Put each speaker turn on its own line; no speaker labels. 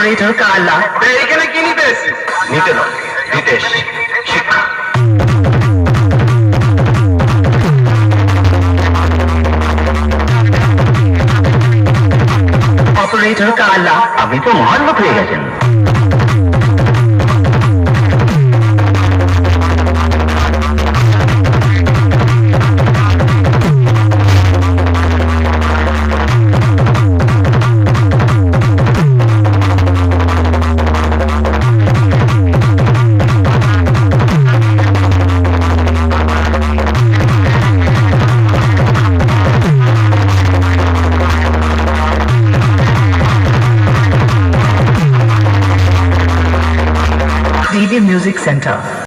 Operator কালা।
এইখানে কি নিতে এসেছিস?
নিতে নয়, দিতে এসছি শিক্ষা।
অপারেটর কালা।
আপনি তো মহান লোক হয়ে গেছেন।
DD Music Center.